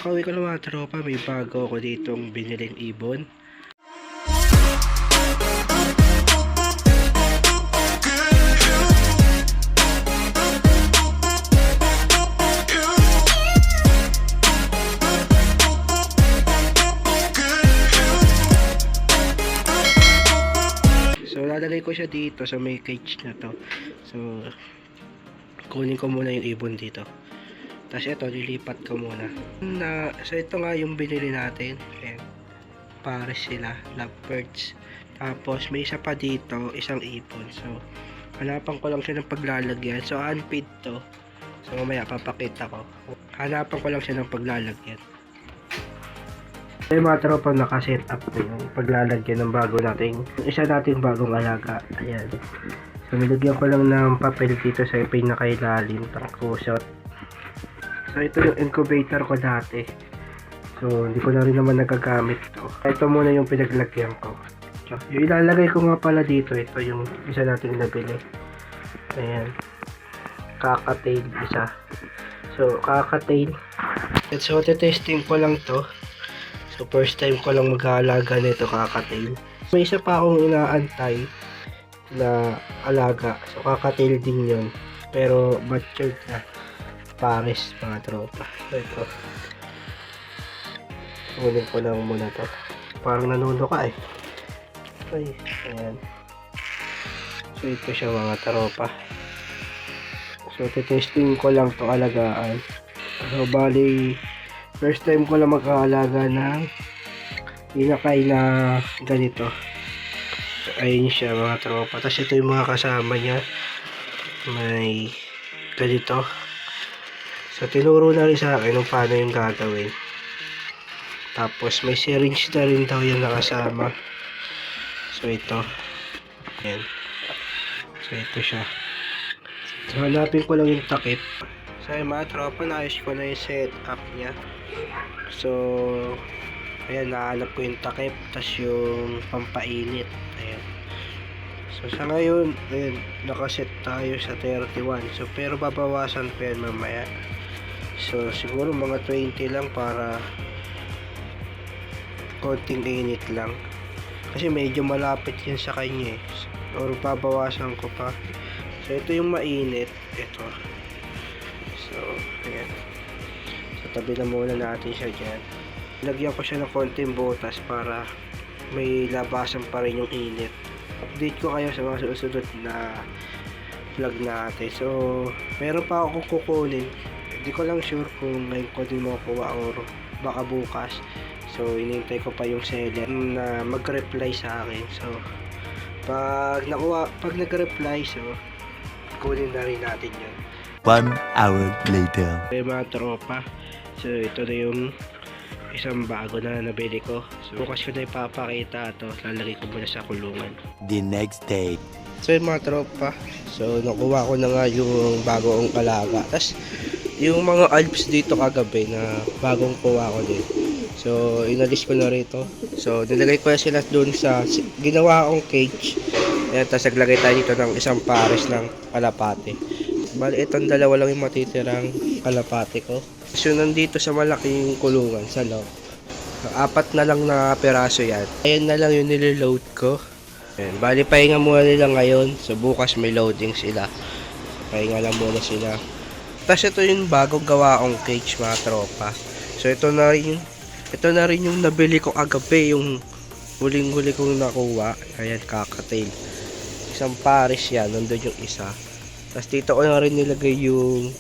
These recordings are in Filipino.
Kauwi ko lang mga tropa, may bago ako ditong biniling ibon. So lalagay ko siya dito sa may cage na to. So kunin ko muna yung ibon dito. Tapos ito, lilipat ko muna. So ito nga yung binili natin. Ayan. Pares sila, lovebirds. Tapos may isa pa dito, isang ipon. So hanapan ko lang siya ng paglalagyan. So unpaid to. So mamaya papakita ko. Hanapan ko lang siya ng paglalagyan. So yung mga tropa nakaset up ko yung paglalagyan ng bago nating, isa nating bagong alaga. Ayan. So nilagyan ko lang ng papel dito sa pinakailalim, tangkusot. So ito yung incubator ko dati. So hindi ko na rin naman nagagamit to. Ito muna yung pinaglagyan ko. So, yung ilalagay ko nga pala dito, ito yung isa nating nabili. Ayan. Kakatail isa. So kakatail. So testing ko lang to. So first time ko lang mag-aalaga nito, kakatail. May isa pa akong inaantay na alaga. So kakatail din yun. Pero matured na. Pares mga tropa. So ito. Kunin ko lang muna to. Parang nanuno ka eh. Ay, ayan. So ito siya mga tropa. So testing ko lang to alagaan. So bali first time ko lang mag-aalaga ng inakay na ganito. So ayun siya mga tropa. Tapos ito yung mga kasama niya. May ganito. So tinuro na rin sa akin kung paano yung gagawin. Tapos may syringe na rin daw yung nakasama. So ito. Ayan. So ito siya. So hanapin ko lang yung takip. So yung mga tropa, naayos ko na yung setup niya. So ayan, nahanap ko yung takip. Tapos yung pampainit. Ayan. So sa ngayon, ayan, nakaset tayo sa 31. So pero babawasan pa yan mamaya. So siguro mga 20 lang para konting init lang. Kasi medyo malapit yan sa kanya eh. Or babawasan ko pa. So ito yung mainit. Ito. So ayan. So tabi na muna natin siya dyan. Lagyan ko siya ng konting butas para may labasan pa rin yung init. Update ko kayo sa mga susunod na vlog natin. So meron pa akong kukunin. Hindi ko lang sure kung ngayon ko din makukuha or baka bukas. So inintay ko pa yung seller na mag-reply sa akin. So pag nag-reply, so kunin na rin natin yun. 1 hour later. Okay mga tropa, so ito na yung isang bago na nabili ko. So bukas ko na ipapakita ito. Lalagay ko muna sa kulungan. The next day. So yung mga tropa, so nakuha ko na nga yung bagong alaga. Tapos yung mga alps dito kagabi na bagong kuha ko din. So inalis ko na rito. So nilagay ko na sila doon sa ginawa kong cage. Ayan, tapos naglagay tayo dito ng isang pares ng kalapate. Bali itong dalawa lang yung matitirang kalapate ko. So nandito sa malaking kulungan sa loob. Apat na lang na peraso yan. Ayan na lang yung niliload ko. Ayan, bali pahinga muna nila ngayon. So bukas may loading sila. Pahinga lang muna sila. Tapos ito yung bagong gawa kong cage mga tropa. So ito na rin yung nabili ko kagabi, yung huling-huli kong nakuha. Ayan, kakatail. Isang pares yan, nandun yung isa. Tapos dito ko na rin nilagay yung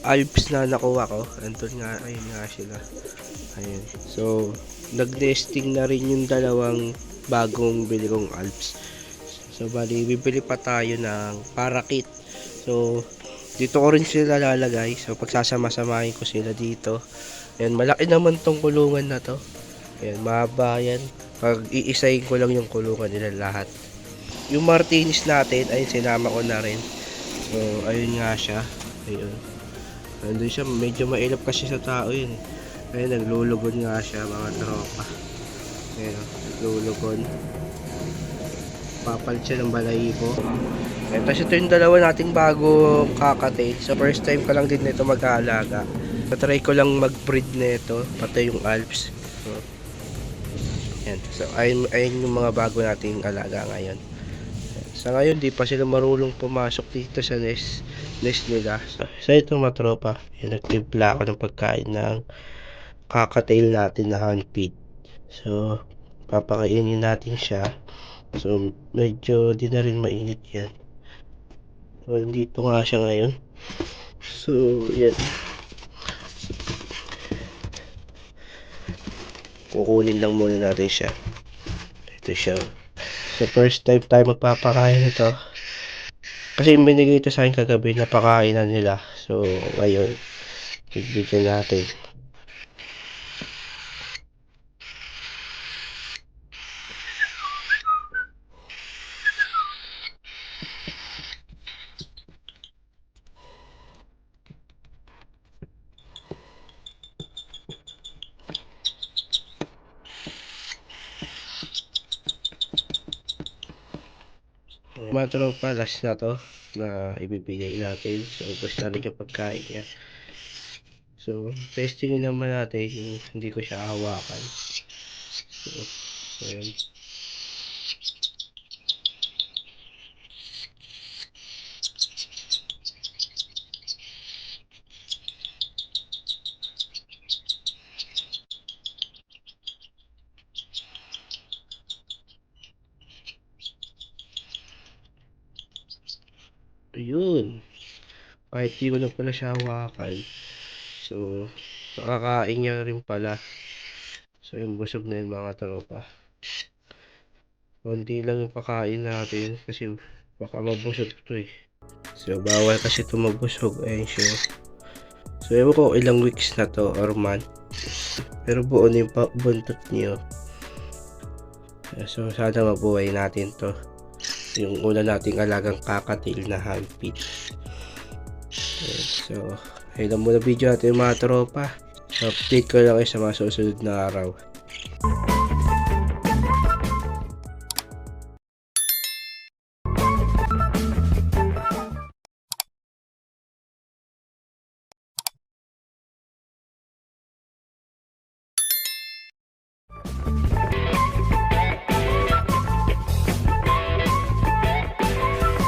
alps na nakuha ko. Nandun nga, ayun nga sila. Ayan. So nag-nesting na rin yung dalawang bagong bili kong alps. So bali, bibili pa tayo ng parakit. So dito ko rin sila lalagay. So pagsasama-samahin ko sila dito. Ayan, malaki naman tong kulungan na to. Ayan, mahaba yan. Pag iisahin ko lang yung kulungan nila lahat. Yung Martinis natin, ayun, sinama ko na rin. So ayun nga siya. Ayun. Nandun siya, medyo mailap kasi sa tao yun. Ayun, naglulugon nga siya mga tropa. Ayun, naglulugon. Papalit siya ng balahibo. Tapos ito yung dalawa nating bago kakatail. So first time ko lang din nito mag-aalaga. Natry ko lang mag-breed na ito, pati yung Alps. So, yan. So, ayun yung mga bago nating alaga ngayon. Sa ngayon, di pa sila marunong pumasok dito sa nest nila. So ito mga tropa, yung nagtimpla ako ng pagkain ng kakatail natin na hand feed. So, papakainin natin siya. So, medyo di na rin mainit yan. So, dito nga siya ngayon. So, yan. Kukunin lang muna natin siya. Ito siya. So, first time tayo magpapakain ito. Kasi binigay ito sa akin kagabi na pakain na nila. So, ngayon, bibigyan natin. Mga tropa, last na to na ibibigay natin. So, gusto na rin yung pagkain niya. So, testingin naman natin yung hindi ko siya hawakan. So, ayan. Ayun. Kahit di ko na pala siya hawakan. So, nakakain niya rin pala. So, yung busog na yun mga tropa. Konti lang yung pakain natin kasi baka mabusog to eh. So, bawal kasi ito mabusog. Ayun siya. So, ewan ko ilang weeks na to or month. Pero buo na yung buntot niyo. So, sana mabuhay natin to. Yung una nating alagang kakatil na hand feed. So, ayun lang muna video natin mga tropa. Update ko lang kayo sa mga susunod na araw.